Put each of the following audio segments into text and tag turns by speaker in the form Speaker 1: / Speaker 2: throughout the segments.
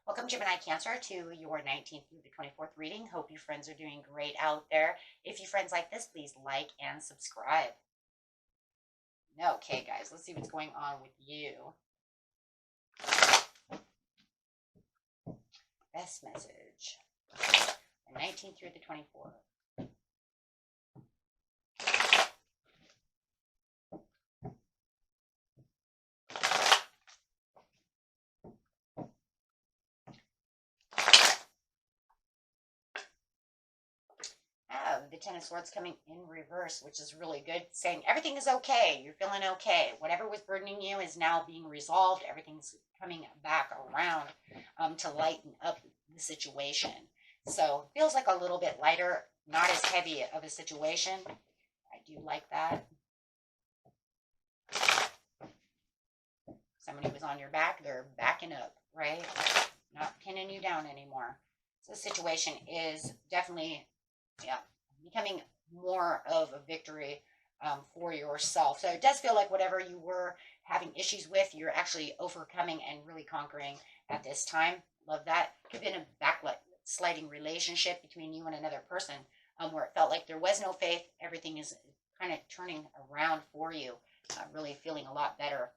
Speaker 1: Welcome, Gemini Cancer, to your 19th through the 24th reading. Hope you friends are doing great out there. If you friends like this, please like and subscribe. Okay, guys, let's see what's going on with you. Best message. The 19th through the 24th. The Ten of Swords coming in reverse, which is really good, saying everything is okay. You're feeling okay. Whatever was burdening you is now being resolved. Everything's coming back around to lighten up the situation. So it feels like a little bit lighter, not as heavy of a situation. I do like that. Somebody was on your back, they're backing up, right? Not pinning you down anymore. So the situation is definitely, becoming more of a victory for yourself. So it does feel like whatever you were having issues with, you're actually overcoming and really conquering at this time. Love that. Could have been a backsliding relationship between you and another person where it felt like there was no faith. Everything is kind of turning around for you, really feeling a lot better.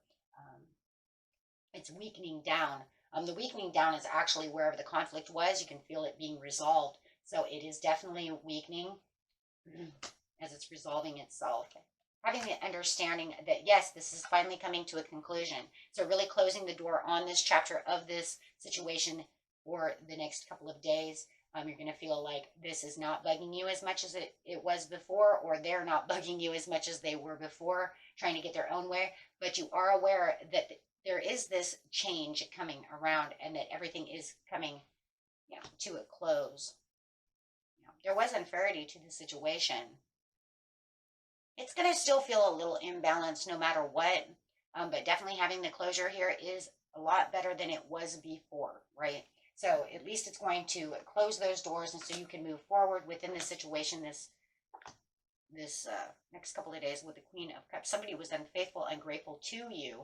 Speaker 1: It's weakening down. The weakening down is actually wherever the conflict was, you can feel it being resolved. So it is definitely weakening as it's resolving itself. Having the understanding that, yes, this is finally coming to a conclusion. So really closing the door on this chapter of this situation for the next couple of days. You're going to feel like this is not bugging you as much as it was before, or they're not bugging you as much as they were before, trying to get their own way. But you are aware that there is this change coming around and that everything is coming to a close. There was unfairity to the situation. It's going to still feel a little imbalanced no matter what, but definitely having the closure here is a lot better than it was before, right? So at least it's going to close those doors, and so you can move forward within the situation this next couple of days with the Queen of Cups. Somebody was unfaithful, ungrateful to you.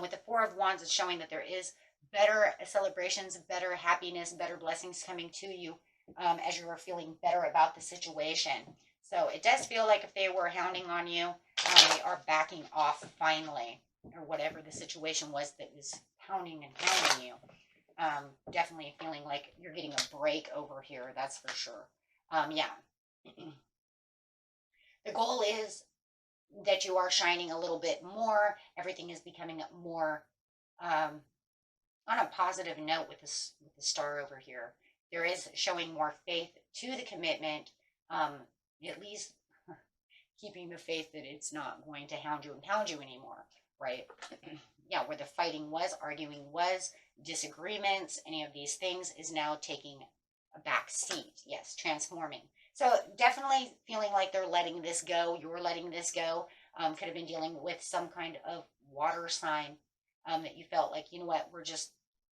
Speaker 1: With the Four of Wands, it's showing that there is better celebrations, better happiness, better blessings coming to you as you are feeling better about the situation. So it does feel like if they were hounding on you, they are backing off finally, or whatever the situation was that was hounding you. Definitely feeling like you're getting a break over here, that's for sure. The goal is that you are shining a little bit more. Everything is becoming more on a positive note with the star over here. There is showing more faith to the commitment, at least keeping the faith that it's not going to hound you anymore, right? Where the fighting was, arguing was, disagreements, any of these things is now taking a back seat. Yes, transforming. So definitely feeling like they're letting this go. You're letting this go. Could have been dealing with some kind of water sign that you felt like, you know what,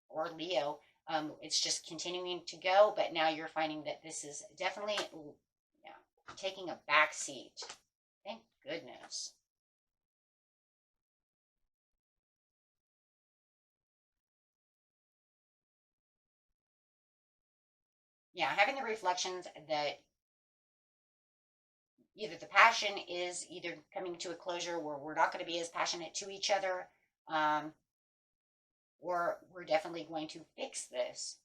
Speaker 1: or Leo, it's just continuing to go, but now you're finding that this is definitely taking a back seat. Thank goodness. Having the reflections that either the passion is either coming to a closure where we're not going to be as passionate to each other, or we're definitely going to fix this.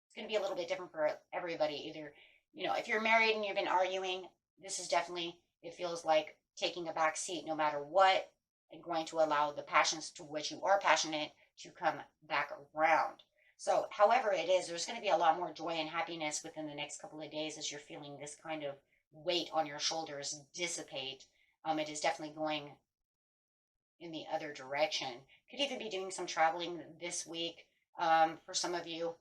Speaker 1: It's going to be a little bit different for everybody. Either, if you're married and you've been arguing, this is definitely, it feels like taking a back seat no matter what, and going to allow the passions to which you are passionate to come back around. So however it is, there's going to be a lot more joy and happiness within the next couple of days as you're feeling this kind of weight on your shoulders dissipate. It is definitely going in the other direction. Could even be doing some traveling this week for some of you.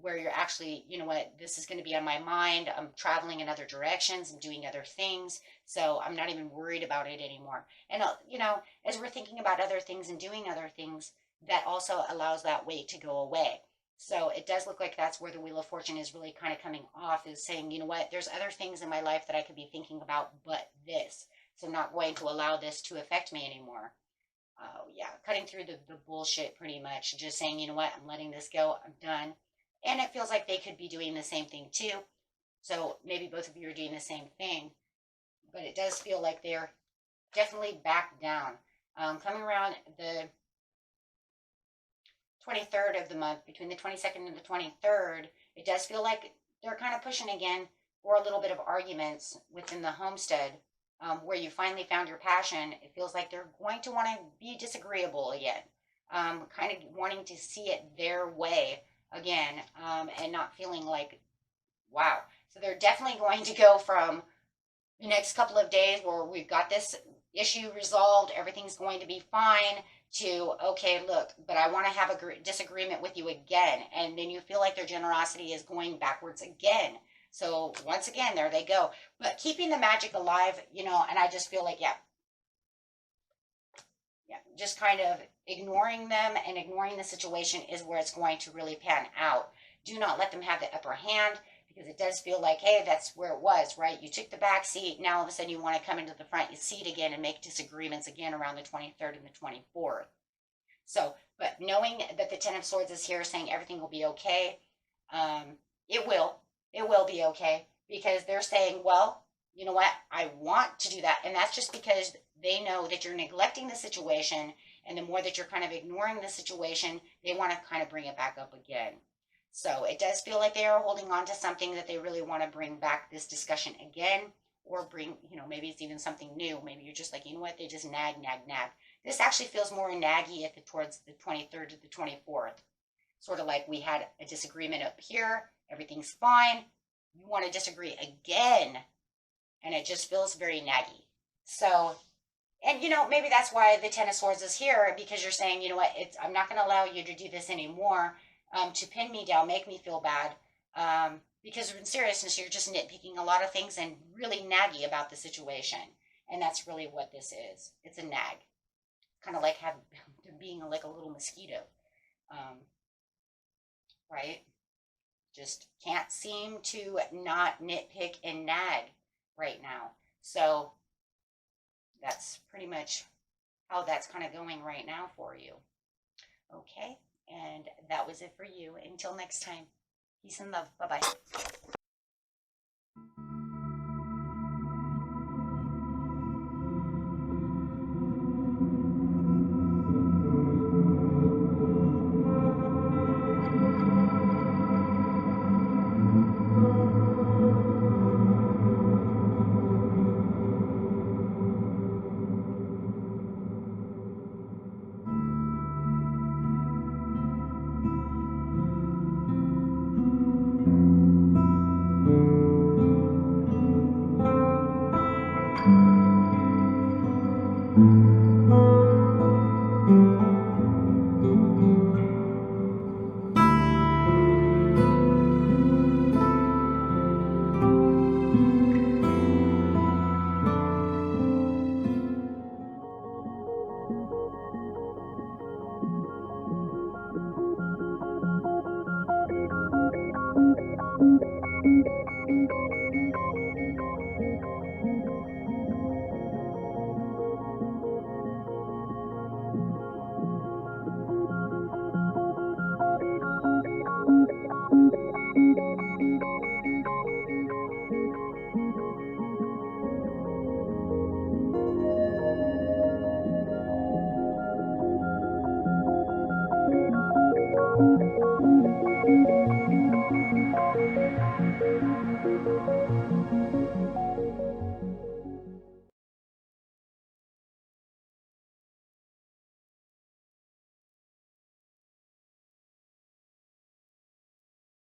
Speaker 1: where you're actually, you know what, this is going to be on my mind. I'm traveling in other directions. I'm doing other things. So I'm not even worried about it anymore. And, as we're thinking about other things and doing other things, that also allows that weight to go away. So it does look like that's where the Wheel of Fortune is really kind of coming off, is saying, you know what, there's other things in my life that I could be thinking about, but this. So I'm not going to allow this to affect me anymore. Yeah, cutting through the bullshit pretty much. Just saying, you know what, I'm letting this go. I'm done. And it feels like they could be doing the same thing too. So maybe both of you are doing the same thing. But it does feel like they're definitely back down. Coming around the 23rd of the month, between the 22nd and the 23rd, it does feel like they're kind of pushing again for a little bit of arguments within the homestead, where you finally found your passion. It feels like they're going to want to be disagreeable again, kind of wanting to see it their way again, and not feeling like, wow. So they're definitely going to go from the next couple of days where we've got this issue resolved, everything's going to be fine, to, okay, look, but I want to have a disagreement with you again. And then you feel like their generosity is going backwards again. So once again, there they go. But keeping the magic alive, and I just feel like, yeah, just kind of ignoring them and ignoring the situation is where it's going to really pan out. Do not let them have the upper hand, because it does feel like, hey, that's where it was, right? You took the back seat. Now all of a sudden you want to come into the front seat again and make disagreements again around the 23rd and the 24th. So, but knowing that the Ten of Swords is here saying everything will be okay, it will. It will be okay, because they're saying, well, you know what? I want to do that. And that's just because they know that you're neglecting the situation. And the more that you're kind of ignoring the situation, they want to kind of bring it back up again. So it does feel like they are holding on to something that they really want to bring back this discussion again, or bring, maybe it's even something new. Maybe you're just like, you know what, they just nag, nag, nag. This actually feels more naggy towards the 23rd to the 24th. Sort of like we had a disagreement up here, everything's fine. You want to disagree again, and it just feels very naggy. So, and maybe that's why the Ten of Swords is here, because you're saying, you know what, I'm not going to allow you to do this anymore. To pin me down, make me feel bad, because in seriousness, you're just nitpicking a lot of things and really naggy about the situation. And that's really what this is. It's a nag, kind of like being like a little mosquito, right? Just can't seem to not nitpick and nag right now. So that's pretty much how that's kind of going right now for you. Okay. And that was it for you. Until next time, peace and love. Bye-bye.